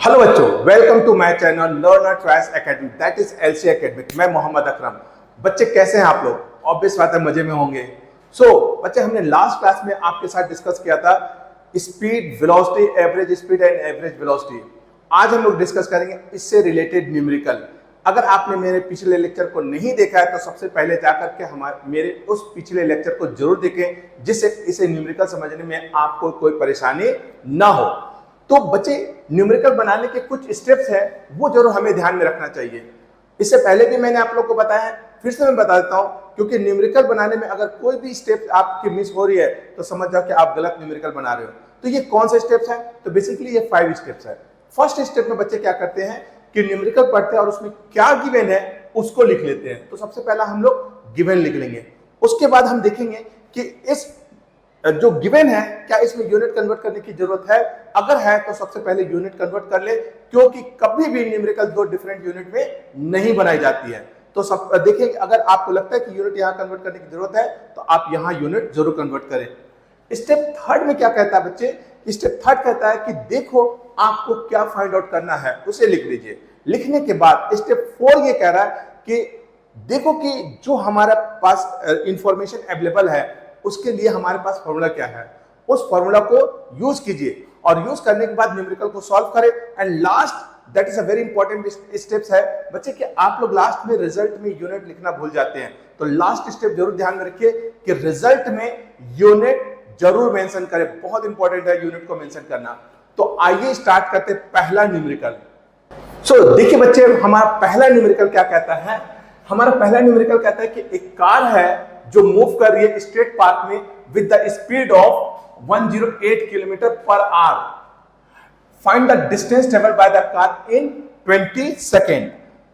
Hello बच्चों, welcome to my channel learner tries academy, that is LC academy. मैं मोहम्मद अकरम। बच्चे कैसे हैं आप लोग? ऑब्वियस बात है मजे में होंगे। बच्चे, हमने लास्ट क्लास में आपके साथ डिस्कस किया था speed, velocity, average speed and average velocity. आज हम लोग डिस्कस करेंगे इससे रिलेटेड न्यूमेरिकल। अगर आपने मेरे पिछले लेक्चर को नहीं देखा है तो सबसे पहले जाकर के मेरे उस पिछले लेक्चर को जरूर देखें, जिससे इसे न्यूमेरिकल समझने में आपको कोई परेशानी ना हो। तो बच्चे, न्यूमेरिकल बनाने के कुछ स्टेप्स हैं, वो जरूर हमें ध्यान में रखना चाहिए। इससे पहले भी मैंने आप लोग को बताया है, फिर से मैं बता देता हूं, क्योंकि न्यूमेरिकल बनाने में अगर कोई भी स्टेप आपकी मिस हो रही है तो समझ जाओ कि आप गलत न्यूमेरिकल बना रहे हो। तो ये कौन से स्टेप्स हैं? तो बेसिकली ये 5 स्टेप्स है। फर्स्ट स्टेप में बच्चे क्या करते हैं कि न्यूमेरिकल पढ़ते हैं और उसमें क्या गिवन है उसको लिख लेते हैं। तो सबसे पहला हम लोग गिवन लिख लेंगे। उसके बाद हम देखेंगे कि इस जो गिवन है क्या इसमें यूनिट कन्वर्ट करने की जरूरत है। अगर है तो सबसे पहले यूनिट कन्वर्ट कर ले, क्योंकि कभी भी न्यूमेरिकल दो डिफरेंट यूनिट में नहीं बनाई जाती है। तो सब देखेंगे, अगर आपको लगता है कि यूनिट यहां कन्वर्ट करने की जरूरत है तो आप यहां यूनिट जरूर कन्वर्ट करें। स्टेप थर्ड में क्या कहता है बच्चे? स्टेप थर्ड कहता है कि देखो आपको क्या फाइंड आउट करना है, उसे लिख लीजिए। लिखने के बाद स्टेप 4 ये कह रहा है कि देखो कि जो हमारे पास इंफॉर्मेशन अवेलेबल है उसके लिए हमारे पास फॉर्मूला क्या है, उस फॉर्मूला को यूज कीजिए और यूज करने के बाद न्यूमेरिकल को सॉल्व करें। And last, that is a very important steps है बच्चे कि आप लोग लास्ट में रिजल्ट में यूनिट लिखना भूल जाते हैं। तो लास्ट स्टेप जरूर ध्यान में रखिए कि रिजल्ट में यूनिट जरूर मेंशन करें। बहुत इंपॉर्टेंट है यूनिट को मेंशन करना। तो आइए स्टार्ट करते हैं पहला न्यूमेरिकल। देखिए बच्चे, हमारा पहला न्यूमेरिकल क्या कहता है? हमारा पहला न्यूमेरिकल कहता है कि एक कार है जो मूव कर रही है स्ट्रेट पाथ में with the speed of 108 kilometre per hour. Find the distance travelled by the car in 20 second.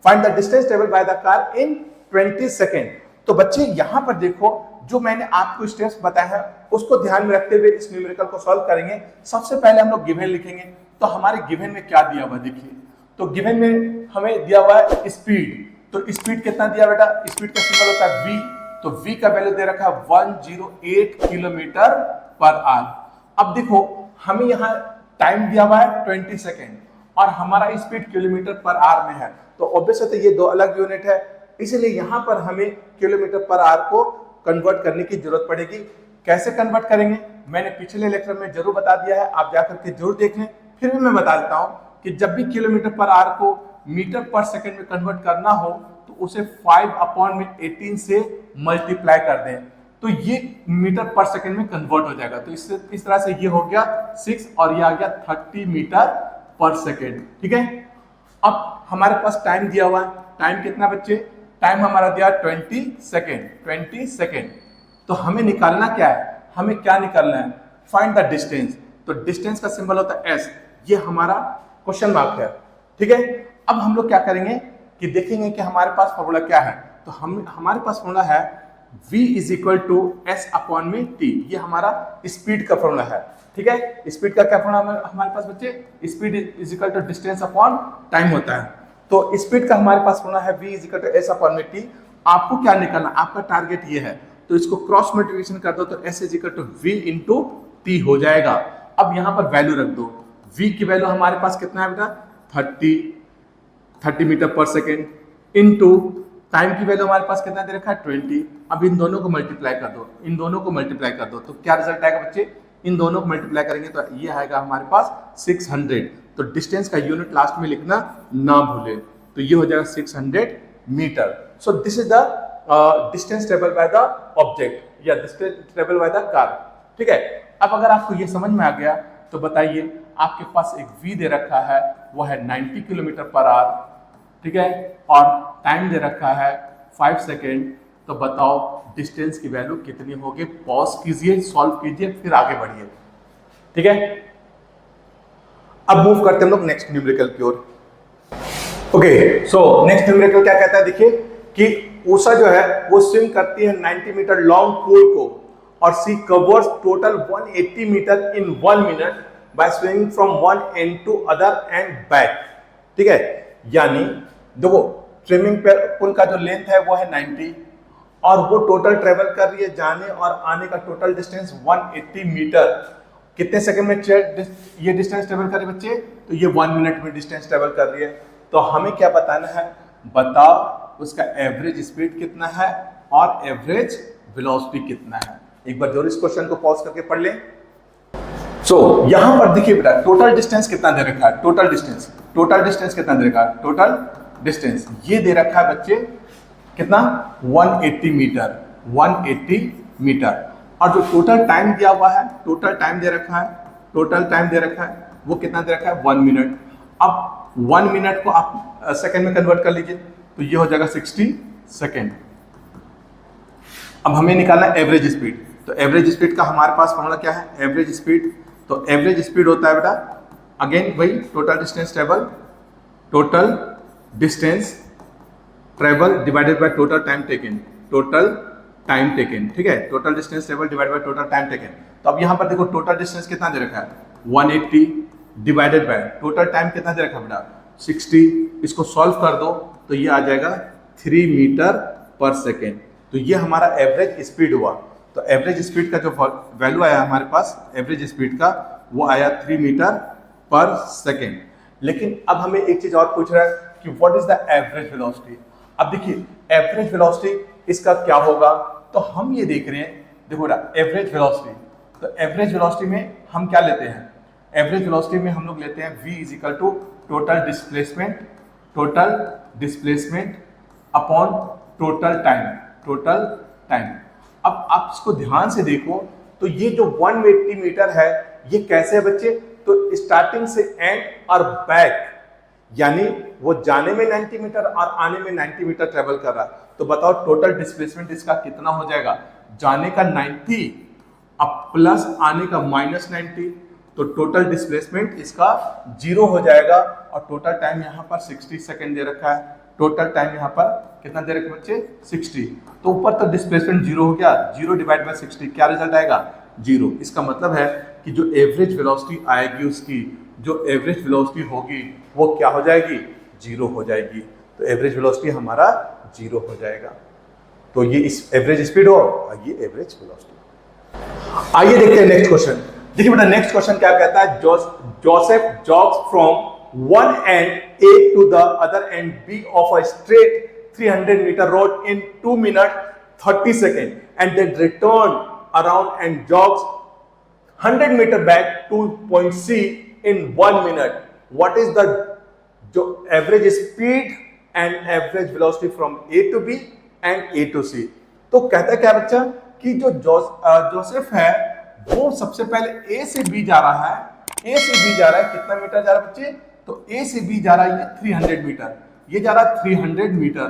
Find the distance travelled by the car in 20 second. तो बच्चे यहां पर देखो, जो मैंने आपको स्टेप्स बताया है उसको ध्यान में रखते हुए इस न्यूमेरिकल को सॉल्व करेंगे। सबसे पहले हम लोग गिवन लिखेंगे। तो हमारे गिवन में क्या दिया हुआ देखिए। तो गिवन में हमें दिया हुआ है स्पीड। तो स्पीड कितना दिया बेटा? स्पीड का सिंबल होता है v। तो v का वैल्यू दे रखा है 108 किलोमीटर पर आवर। अब देखो हमें यहाँ टाइम दिया हुआ है 20 सेकेंड और हमारा स्पीड किलोमीटर पर आवर में है। तो ऑब्वियस है तो ये दो अलग यूनिट है, इसलिए यहाँ पर हमें किलोमीटर पर आवर को कन्वर्ट करने की जरूरत पड़ेगी। कैसे कन्वर्ट करेंगे मैंने पिछले लेक्चर में जरूर बता दिया है, आप जाकर के जरूर देख लें। फिर भी मैं बता देता हूँ कि जब भी किलोमीटर पर आवर को मीटर पर सेकेंड में कन्वर्ट करना हो तो उसे 5/18 से मल्टीप्लाई कर दें, तो ये मीटर पर सेकेंड में कन्वर्ट हो जाएगा। तो इससे इस तरह से ये हो गया 6 और ये आ गया 30 मीटर पर सेकेंड। ठीक है। अब हमारे पास टाइम दिया हुआ है। टाइम कितना बच्चे? टाइम हमारा दिया 20 सेकेंड। 20 सेकेंड। तो हमें निकालना क्या है? हमें क्या निकालना है? Find the distance. तो डिस्टेंस का सिंबल होता है एस। ये हमारा क्वेश्चन मार्क है। ठीक है। अब हम लोग क्या करेंगे कि देखेंगे कि हमारे पास फॉर्मूला क्या है। तो हमारे पास फॉर्मूला है v is equal to S upon में टी। ये हमारा स्पीड का फॉर्मूला है। ठीक है। स्पीड का क्या फॉर्मूला हमारे पास बच्चे? Speed is equal to distance upon time होता है। तो स्पीड का हमारे पास फॉर्मूला है v is equal to S upon में टी। आपको क्या निकालना? आपका टारगेट ये है, तो इसको क्रॉस मल्टीप्लिकेशन कर दो तो s is equal to v into T हो जाएगा। अब यहाँ पर वैल्यू रख दो। v की वैल्यू हमारे पास कितना है बेटा? 30 मीटर पर सेकेंड इनटू टाइम की वैल्यू हमारे पास कितना दे रखा है? 20। अब इन दोनों को मल्टीप्लाई कर दो, इन दोनों को मल्टीप्लाई कर दो तो क्या रिजल्ट आएगा बच्चे? इन दोनों को मल्टीप्लाई करेंगे तो ये आएगा हमारे पास 600। तो डिस्टेंस का यूनिट लास्ट में लिखना ना भूले। तो ये हो जाएगा 600 metre. So this is the distance travel by the object या distance travel by the car. ठीक है। अब अगर आपको ये समझ में आ गया तो बताइए, आपके पास एक v दे रखा है, वो है 90 किलोमीटर पर आवर। ठीक है। और टाइम दे रखा है 5 सेकेंड। तो बताओ डिस्टेंस की वैल्यू कितनी होगी? पॉज कीजिए, सॉल्व कीजिए, फिर आगे बढ़िए। ठीक है। अब मूव करते हैं हम लोग नेक्स्ट न्यूमेरिकल की ओर। ओके, सो नेक्स्ट न्यूमेरिकल क्या कहता है देखिए कि उषा जो है वो स्विम करती है 90 मीटर लॉन्ग पूल को और C covers total 180 metre in 1 minute by swimming from one end to other end back. ठीक है। यानी देखो स्विमिंग पूल का जो लेंथ है वो है 90 और वो टोटल ट्रेवल कर रही है जाने और आने का टोटल डिस्टेंस 180 मीटर कितने सेकंड में ये डिस्टेंस ट्रेवल करे बच्चे? तो ये 1 मिनट में डिस्टेंस ट्रेवल कर रही है। तो हमें क्या बताना है? बताओ उसका एवरेज स्पीड कितना है और एवरेज वेलोसिटी कितना है। एक बार जरूर इस क्वेश्चन को पॉज करके पढ़ लें। यहां पर देखिए बेटा, टोटल डिस्टेंस कितना दे रखा है? टोटल डिस्टेंस कितना दे रखा है? टोटल डिस्टेंस ये दे रखा है बच्चे कितना? 180 मीटर, 180 मीटर। और जो टोटल टाइम दिया हुआ है, टोटल टाइम दे रखा है, वो कितना दे रखा है? 1 मिनट। अब 1 मिनट को आप सेकंड में कन्वर्ट कर लीजिए, तो ये हो जाएगा 60 सेकंड। अब हमें निकालना है एवरेज स्पीड। तो एवरेज स्पीड का हमारे पास फॉर्मूला क्या है? एवरेज स्पीड, तो एवरेज स्पीड होता है बेटा अगेन वही total distance travel divided by total time taken, ठीक है, total distance travel divided by total time taken. तो अब यहां पर देखो टोटल डिस्टेंस कितना दे रखा है? 180 डिवाइडेड बाय टोटल टाइम कितना दे रखा है बेटा? 60। इसको सॉल्व कर दो तो ये आ जाएगा 3 मीटर पर सेकेंड। तो ये हमारा एवरेज स्पीड हुआ। तो एवरेज स्पीड का जो वैल्यू आया हमारे पास एवरेज स्पीड का, वो आया 3 मीटर पर सेकेंड। लेकिन अब हमें एक चीज और पूछ रहा है कि what is the average velocity. अब देखिए एवरेज वेलोसिटी इसका क्या होगा? तो हम ये देख रहे हैं, देखो ना एवरेज वेलोसिटी, तो एवरेज वेलोसिटी में हम क्या लेते हैं? एवरेज वेलोसिटी में हम लोग लेते हैं v is equal to total displacement upon total time. अब आप इसको ध्यान से देखो, तो ये जो 180 मीटर है ये कैसे है बच्चे? तो स्टार्टिंग से एंड और बैक, यानी वो जाने में 90 मीटर और आने में 90 मीटर ट्रेवल कर रहा है। तो बताओ टोटल डिस्प्लेसमेंट इसका कितना हो जाएगा? जाने का 90 अब प्लस आने का -90, तो टोटल डिस्प्लेसमेंट इसका 0 हो जाएगा। और टोटल टाइम यहाँ पर 60 सेकेंड दे रखा है। टोटल टाइम यहाँ पर कितना दे रखा बच्चे? 60। तो ऊपर तो डिस्प्लेसमेंट 0 हो गया, 0 डिवाइड बाय 60 क्या रिजल्ट आएगा? 0। इसका मतलब है कि जो एवरेज वेलोसिटी आएगी उसकी जो एवरेज वेलोसिटी होगी वो क्या हो जाएगी? 0 हो जाएगी। तो एवरेज वेलोसिटी हमारा 0 हो जाएगा। तो ये इस एवरेज स्पीड हो और ये एवरेज वेलोसिटी। आइए देखते हैं नेक्स्ट क्वेश्चन। देखिए बेटा नेक्स्ट क्वेश्चन क्या कहता है? Joseph जॉग्स from one end A to the other end B of a straight 300 meter road in 2 minutes 30 seconds and then return around and jogs 100 meter back to point C in 1 minute. What is the average speed and average velocity from A to B and A to C? तो कहता है क्या बच्चा कि जो Joseph है वो सबसे पहले A से B जा रहा है। कितना मीटर जा रहा है बच्चे? तो A से B जा रहा है ये 300 मीटर, ये जा रहा है 300 मीटर।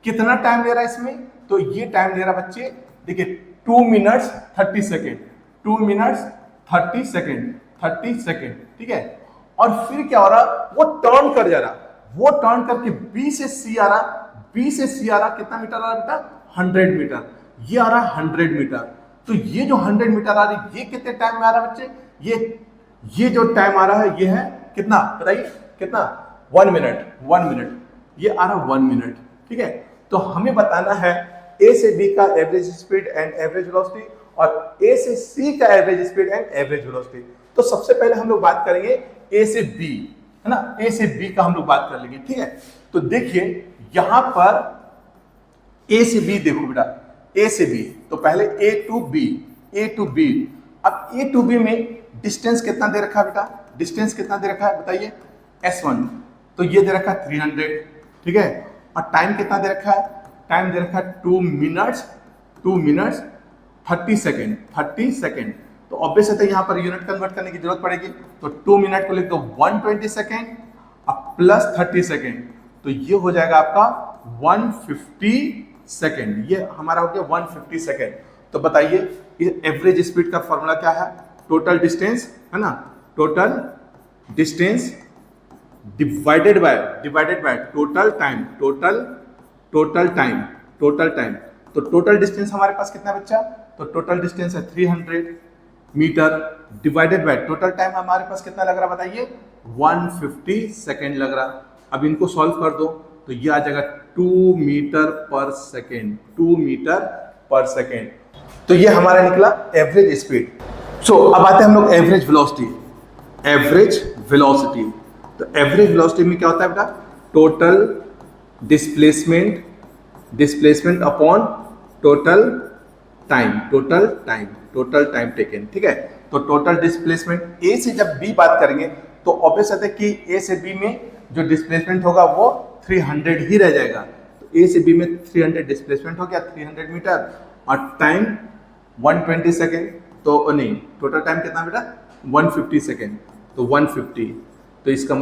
कितना टाइम ले रहा है इसमें? तो ये टाइम ले रहा है बच्चे देखिए 2 मिनट्स 30 सेकेंड, 2 मिनट्स 30 सेकेंड, ठीक है। और फिर क्या हो रहा? वो टर्न कर जा रहा, वो टर्न करके B से C आ रहा, कितना मीटर आ रहा बेटा? 100 मीटर। ये आ रहा 100 मीटर। तो ये जो 100 मीटर आ रही ये कितने टाइम में आ रहा बच्चे? ये जो टाइम आ रहा है ये है कितना बताइए? कितना? 1 मिनट। ये आ रहा 1 मिनट, ठीक है। तो हमें बताना है A से B का average speed and average velocity और A से C का average speed and average velocity. तो सबसे पहले हम लोग बात करेंगे A से B, है ना? A से B का हम लोग बात कर लेंगे, ठीक है। तो देखिए यहां पर A से B देखो बेटा, A से B, तो पहले A टू B। अब A टू B में डिस्टेंस कितना दे रखा है बेटा? डिस्टेंस कितना दे रखा है बताइए? S1। तो ये दे रखा है 300, ठीक है। और टाइम कितना दे रखा है? टाइम दे रखा है 2 मिनट्स 30 सेकेंड। तो ऑब्वियस है यहाँ पर यूनिट कन्वर्ट करने की जरूरत पड़ेगी। तो 2 मिनट को लिख दो 120 सेकेंड अब प्लस 30 सेकेंड, तो ये हो जाएगा आपका 150 सेकेंड। ये हमारा हो गया 150 सेकेंड। तो बताइए एवरेज स्पीड का फॉर्मूला क्या है? टोटल डिस्टेंस, है ना? Total distance divided by total time. तो टोटल डिस्टेंस हमारे पास कितना बच्चा? तो टोटल डिस्टेंस है 300 metre divided by total time हमारे पास कितना लग रहा बताइए? 150 सेकेंड लग रहा। अब इनको सॉल्व कर दो तो ये आ जाएगा 2 मीटर पर सेकेंड। तो ये हमारा निकला एवरेज स्पीड। सो अब आते हैं हम लोग एवरेज वेलोसिटी। एवरेज वेलोसिटी, तो एवरेज वेलोसिटी में क्या होता है बेटा? Total displacement, displacement upon total time, total time taken. ठीक है, तो टोटल डिस्प्लेसमेंट ए से जब बी बात करेंगे तो ऑब्वियस है कि ए से बी में जो डिस्प्लेसमेंट होगा वो 300 ही रह जाएगा। तो ए से बी में 300 डिस्प्लेसमेंट हो गया, 300 मीटर, और टाइम 120 सेकेंड। तो नहीं, टोटल टाइम कितना बेटा? 150 सेकेंड। तो 150, तो इसका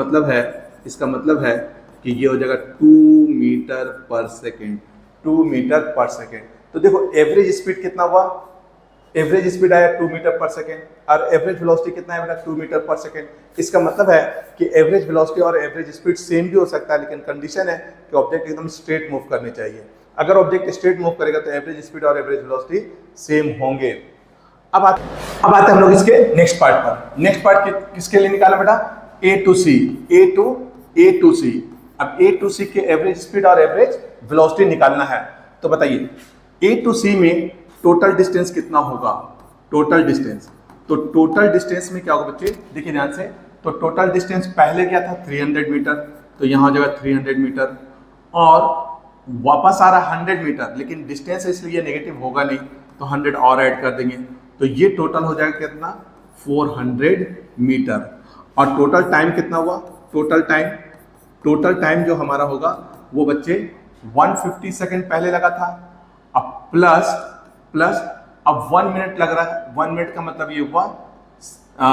मतलब है कि ये हो जाएगा 2 मीटर पर सेकेंड, 2 मीटर पर सेकेंड। तो देखो एवरेज स्पीड कितना हुआ? एवरेज स्पीड आया 2 मीटर पर सेकेंड, और एवरेज वेलोसिटी कितना है बेटा? 2 मीटर पर सेकेंड। इसका मतलब है कि एवरेज वेलोसिटी और एवरेज स्पीड सेम भी हो सकता है, लेकिन कंडीशन है कि ऑब्जेक्ट एकदम स्ट्रेट मूव करनी चाहिए। अगर ऑब्जेक्ट स्ट्रेट मूव करेगा तो एवरेज स्पीड और एवरेज वेलोसिटी सेम होंगे। अब आते हैं हम लोग इसके नेक्स्ट पार्ट पर। नेक्स्ट पार्ट किसके लिए निकाला बेटा? ए टू सी, ए टू सी। अब ए टू सी के एवरेज स्पीड और एवरेज वेलोसिटी निकालना है। तो बताइए ए टू सी में टोटल डिस्टेंस कितना होगा? टोटल डिस्टेंस, तो टोटल डिस्टेंस में क्या होगा बच्चे? देखिए ध्यान से, तो टोटल डिस्टेंस पहले क्या था? 300 मीटर, तो यहाँ हो जाएगा 300 मीटर, और वापस आ रहा 100 मीटर, लेकिन डिस्टेंस इसलिए नेगेटिव होगा नहीं, तो 100 और ऐड कर देंगे, तो ये टोटल हो जाएगा कितना? 400 मीटर। और टोटल टाइम कितना हुआ? टोटल टाइम जो हमारा होगा वो बच्चे 150 सेकेंड पहले लगा था, अब प्लस अब 1 मिनट लग रहा है। 1 मिनट का मतलब ये हुआ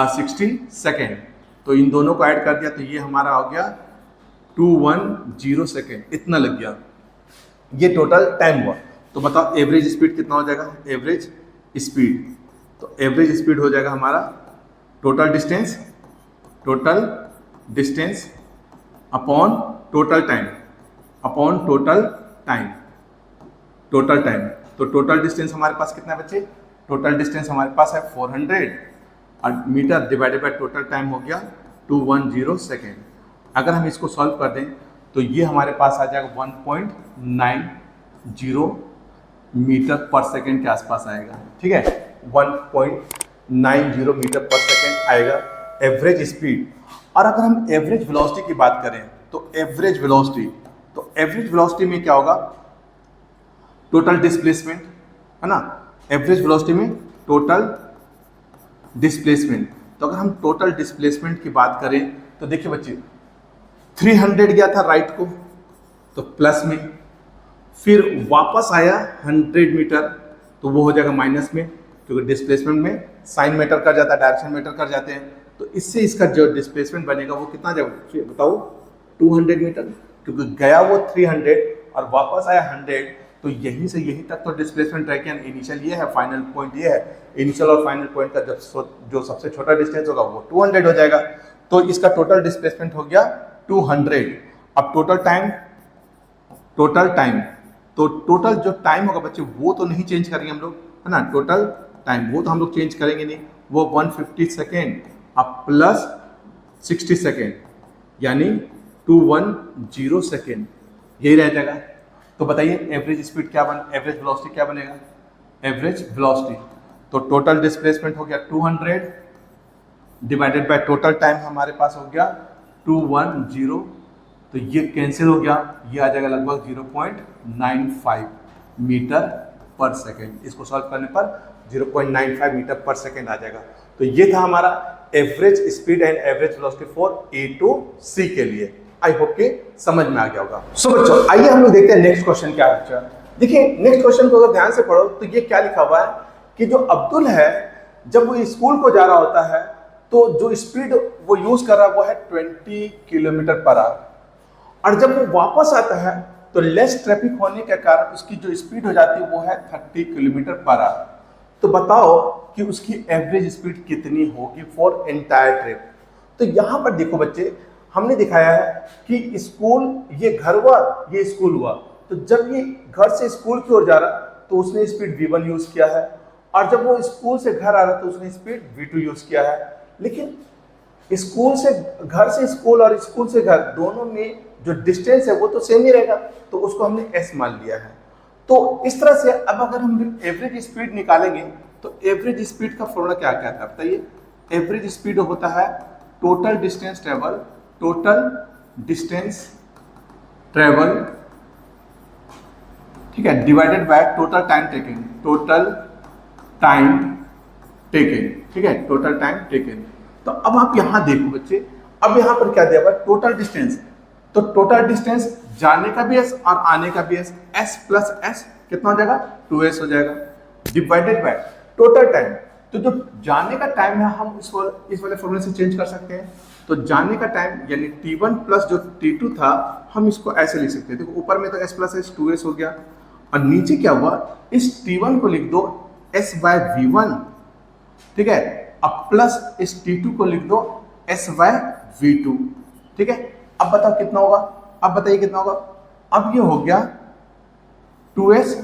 60 सेकेंड, तो इन दोनों को ऐड कर दिया तो ये हमारा हो गया 210 सेकेंड, इतना लग गया। ये टोटल टाइम हुआ। तो बताओ एवरेज स्पीड कितना हो जाएगा? एवरेज स्पीड, तो एवरेज स्पीड हो जाएगा हमारा total distance upon total time, total time. तो टोटल डिस्टेंस हमारे पास कितना है बच्चे? टोटल डिस्टेंस हमारे पास है 400 और metre divided by total time हो गया 210 सेकेंड। अगर हम इसको सॉल्व कर दें तो ये हमारे पास आ जाएगा 1.90 मीटर पर सेकेंड के आसपास आएगा। ठीक है, 1.90 मीटर पर सेकेंड आएगा एवरेज स्पीड। और अगर हम एवरेज वेलोसिटी की बात करें तो एवरेज वेलोसिटी में क्या होगा? टोटल डिस्प्लेसमेंट, है ना? एवरेज वेलोसिटी में टोटल डिस्प्लेसमेंट। तो अगर हम टोटल डिस्प्लेसमेंट की बात करें तो देखिए बच्चे 300 गया था राइट को, तो प्लस में, फिर वापस आया 100 मीटर, तो वो हो जाएगा माइनस में, क्योंकि डिस्प्लेसमेंट में साइन मैटर कर जाता है, डायरेक्शन मैटर कर जाते हैं। तो इससे इसका जो डिस्प्लेसमेंट बनेगा वो कितना जाएगा बताओ? 200 मीटर, क्योंकि गया वो 300 और वापस आया 100, तो यहीं से यहीं तक तो डिस्प्लेसमेंट रह गया। इनिशियल ये है, फाइनल पॉइंट ये है। इनिशियल और फाइनल पॉइंट का जो सबसे छोटा डिस्टेंस होगा वो 200 हो जाएगा। तो इसका टोटल डिस्प्लेसमेंट हो गया 200। अब टोटल टाइम, तो टोटल जो टाइम होगा बच्चे वो तो नहीं चेंज करेंगे हम लोग, है ना? टोटल टाइम वो तो हम लोग चेंज करेंगे नहीं, वो 150 सेकेंड अब प्लस 60 सेकेंड, यानी 210 सेकेंड, यही रह जाएगा। तो बताइए एवरेज स्पीड क्या एवरेज वेलोसिटी क्या बनेगा? एवरेज वेलोसिटी, तो टोटल डिस्प्लेसमेंट हो गया 200 डिवाइडेड बाय टोटल टाइम हमारे पास हो गया 210, तो ये कैंसिल हो गया, ये आ जाएगा लगभग 0.95 मीटर पर सेकेंड। इसको सॉल्व करने पर 0.95 मीटर पर सेकेंड आ जाएगा। तो ये था हमारा average speed and average velocity for A to C के लिए। आई होप कि समझ में आ गया होगा। सो बच्चों आइए हम लोग देखते हैं नेक्स्ट क्वेश्चन क्या है। देखिए नेक्स्ट क्वेश्चन को अगर ध्यान से पढ़ो तो ये क्या लिखा हुआ है कि जो अब्दुल है जब वो स्कूल को जा रहा होता है तो जो स्पीड वो यूज कर रहा है वो है 20 किलोमीटर पर आवर, और जब वो वापस आता है तो लेस ट्रैफिक होने के कारण उसकी जो स्पीड हो जाती है वो है 30 किलोमीटर पर आवर। तो बताओ कि उसकी एवरेज स्पीड कितनी होगी फॉर एंटायर ट्रिप। तो यहां पर देखो बच्चे हमने दिखाया है कि स्कूल, ये घर हुआ ये स्कूल हुआ, तो जब ये घर से स्कूल की ओर जा रहा तो उसने स्पीड v1 यूज किया है, और जब वो स्कूल से घर आ रहा तो उसने स्पीड v2 यूज किया है। लेकिन स्कूल से घर से स्कूल और स्कूल से घर दोनों में जो डिस्टेंस है वो तो सेम ही रहेगा, तो उसको हमने s मान लिया है। तो इस तरह से अब अगर हम एवरेज स्पीड निकालेंगे तो एवरेज स्पीड का फॉर्मूला क्या क्या था बताइए। एवरेज स्पीड होता है टोटल डिस्टेंस ट्रेवल, ठीक है, divided by total time taken, ठीक है, टोटल टाइम टेकन। तो अब आप यहां देखो बच्चे, अब यहां पर क्या दिया हुआ है, टोटल डिस्टेंस। तो टोटल डिस्टेंस जाने का भी एस और आने का भी एस, एस प्लस एस कितना हो जाएगा, 2s हो जाएगा, डिवाइडेड बाय टोटल टाइम। तो जो जाने का टाइम है हम इस वाले फॉर्मूले से चेंज कर सकते हैं। तो जाने का टाइम यानी t1 प्लस जो t2 था, हम इसको ऐसे लिख सकते हैं। देखो ऊपर में तो s प्लस एस 2s हो गया, और नीचे क्या हुआ, इस t1 को लिख दो s बाय v1, ठीक है, अब प्लस इस t2 को लिख दो s बाय v2, ठीक है। अब बताओ कितना होगा, अब बताइए कितना होगा। अब ये हो गया 2s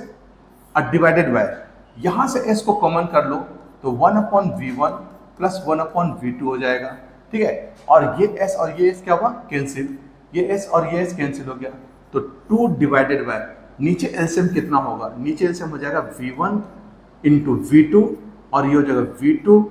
और डिवाइडेड बाय, यहां से s को कॉमन कर लो तो 1/v1 प्लस 1/v2 हो जाएगा, ठीक है। और ये s और ये s क्या हुआ, कैंसिल, ये s और ये s कैंसिल हो गया, तो 2 डिवाइडेड बाय, नीचे एलसीएम कितना होगा, नीचे एलसीएम हो जाएगा v1 इंटू v2, और ये हो जाएगा v2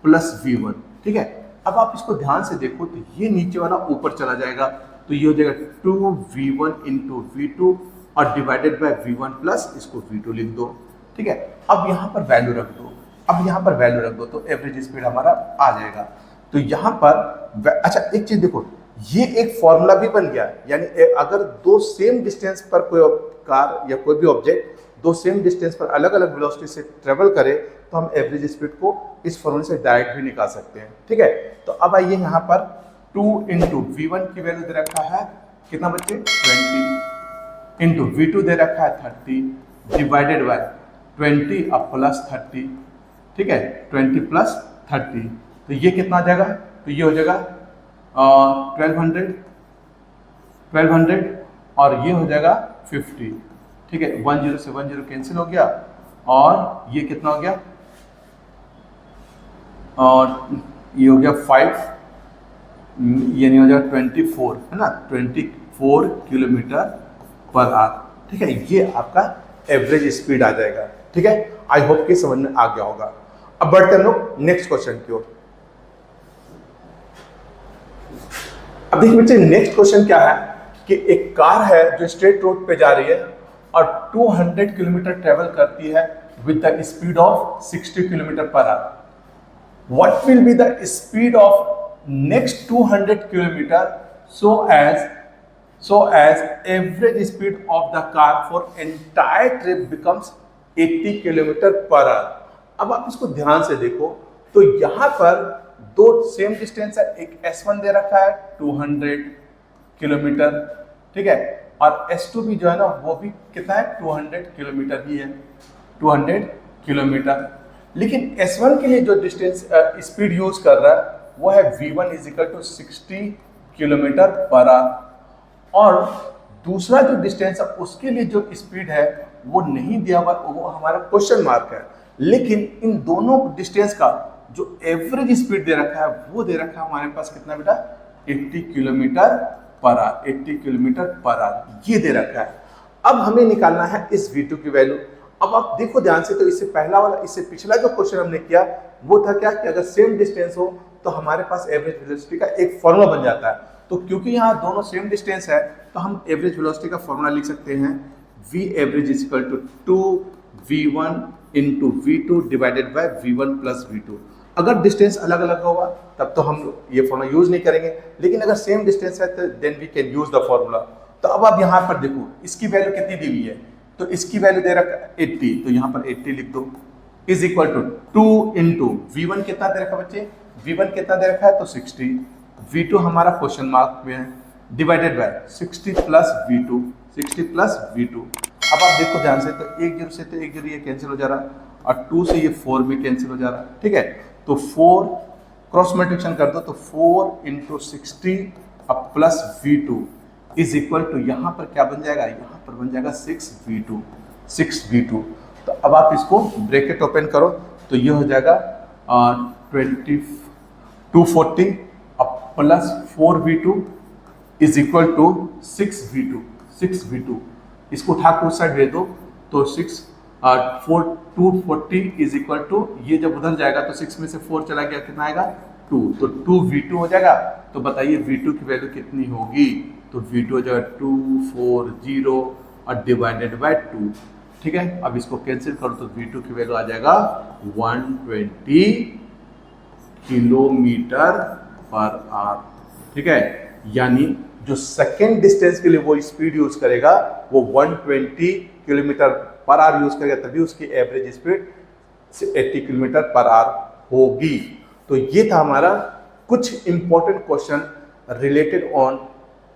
प्लस v1, ठीक है। अब आप इसको ध्यान से देखो तो ये नीचे वाला ऊपर चला जाएगा, तो ये हो जाएगा 2v1 इंटू v2 और डिवाइडेड बाय v1 प्लस इसको v2 लिख दो, ठीक है। अब यहाँ पर वैल्यू रख दो, अब यहाँ पर वैल्यू रख दो तो एवरेज स्पीड हमारा आ जाएगा। तो यहाँ पर अच्छा एक चीज देखो, ये एक फॉर्मूला भी बन गया, यानी अगर दो सेम डिस्टेंस पर कोई कार या कोई भी ऑब्जेक्ट दो सेम डिस्टेंस पर अलग अलग वेलोसिटी से ट्रेवल करे तो हम एवरेज स्पीड को इस फॉर्मूले से डायरेक्ट भी निकाल सकते हैं, ठीक है। तो अब आइए यहाँ पर 2 इंटू v1 की वैल्यू दे रखा है कितना बच्चे, 20, इंटू v2 दे रखा है 30, डिवाइडेड बाय 20 अब प्लस 30, ठीक है, 20 प्लस 30, तो ये कितना आ जाएगा, तो ये हो जाएगा 1200 और ये हो जाएगा 50, ठीक है। 10 से 10 कैंसिल हो गया, और ये कितना हो गया, और ये हो गया 5, ये नहीं हो जाएगा 24, है ना, 24 किलोमीटर पर आवर, ठीक है। ये आपका एवरेज स्पीड आ जाएगा, ठीक है। आई होप कि समझ में आ गया होगा। अब बढ़ते हैं लोग नेक्स्ट क्वेश्चन की ओर। अब देखिए बच्चे, नेक्स्ट क्वेश्चन क्या है कि एक कार है जो स्ट्रेट रोड पे जा रही है और 200 किलोमीटर ट्रेवल करती है with the speed of 60 kilometre per hour. What will be the speed of next 200 kilometre so as average speed of the car for entire trip becomes 80 kilometre per hour. अब आप इसको ध्यान से देखो तो यहां पर दो सेम डिस्टेंस है, एक S1 दे रखा है 200 किलोमीटर, ठीक है, और S2 भी जो है ना वो भी कितना है, 200 किलोमीटर ही है, 200 किलोमीटर। लेकिन S1 के लिए जो डिस्टेंस स्पीड यूज कर रहा है वो है v1 = 60 किलोमीटर पर आवर, और दूसरा जो डिस्टेंस है उसके लिए जो स्पीड है वो नहीं दिया हुआ, वो हमारा क्वेश्चन मार्क है। लेकिन इन दोनों डिस्टेंस का जो एवरेज स्पीड दे रखा है वो दे रखा है हमारे पास कितना बेटा, 80 kilometre per hour, 80 kilometre per hour ये दे रखा है। अब हमें निकालना है इस v2 की वैल्यू। अब आप देखो ध्यान से, तो इससे पहला वाला, इससे पिछला जो क्वेश्चन हमने किया वो था क्या कि अगर सेम डिस्टेंस हो तो हमारे पास एवरेज वेलोसिटी का एक फॉर्मूला बन जाता है। तो क्योंकि यहाँ दोनों सेम डिस्टेंस है तो हम एवरेज वेलोसिटी का फॉर्मूला लिख सकते हैं, v average = 2v1 into v2 divided by v1 plus v2। अगर डिस्टेंस अलग अलग होगा तब तो हम ये फॉर्मूला यूज नहीं करेंगे, लेकिन अगर सेम डिस्टेंस है तो then we can use the formula. तो अब आप यहाँ पर देखो इसकी वैल्यू कितनी दी हुई है, तो इसकी वैल्यू दे रखा है 80, तो यहाँ पर 80 लिख दो, is equal to 2 into v1 कितना दे रखा है बच्चे, v1 कितना दे रखा है तो 60, v2 हमारा क्वेश्चन मार्क में है, divided by 60 plus v2, 60 plus v2। अब आप देखो ध्यान से, तो 1 0 से तो 1 0 ये कैंसिल हो जा रहा है, और 2 से ये 4 में कैंसिल हो जा रहा है, ठीक है। तो 4 क्रॉस मल्टीप्लिकेशन कर दो, तो 4 इंटू 60 अब plus v2 is equal to, यहाँ पर क्या बन जाएगा, यहाँ पर बन जाएगा 6v2। तो अब आप इसको ब्रैकेट ओपन करो तो ये हो जाएगा 240 अब plus 4v2 is equal to 6v2। इसको उठा के उस साइड भेज दो तो 6 240 इज इक्वल टू, ये जब उधर जाएगा तो 6 में से 4 चला गया, कितना आएगा 2, तो 2v2 हो जाएगा। तो बताइए v2 की वैल्यू कितनी होगी, तो v2 हो जाएगा 240 और डिवाइडेड बाय 2, ठीक है। अब इसको कैंसिल करो तो v2 की वैल्यू आ जाएगा 120 किलोमीटर पर आवर, ठीक है। यानी जो सेकेंड डिस्टेंस के लिए वो स्पीड यूज करेगा वो 120 किलोमीटर पर आवर यूज करेगा, तभी उसकी average speed 80 kilometre per hour होगी। तो ये था हमारा कुछ important question related on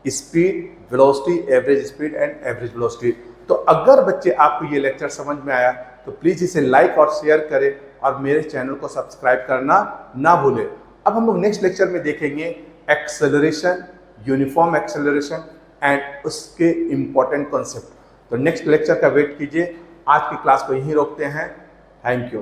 speed, velocity, average speed and average velocity. तो अगर बच्चे आपको ये लेक्चर समझ में आया तो प्लीज इसे लाइक और शेयर करें और मेरे चैनल को सब्सक्राइब करना ना भूलें। अब हम लोग नेक्स्ट लेक्चर में देखेंगे एक्सेलरेशन, यूनिफॉर्म एक्सेलरेशन एंड उसके इंपॉर्टेंट कॉन्सेप्ट। तो नेक्स्ट लेक्चर का वेट कीजिए। आज की क्लास को यहीं रोकते हैं। Thank you.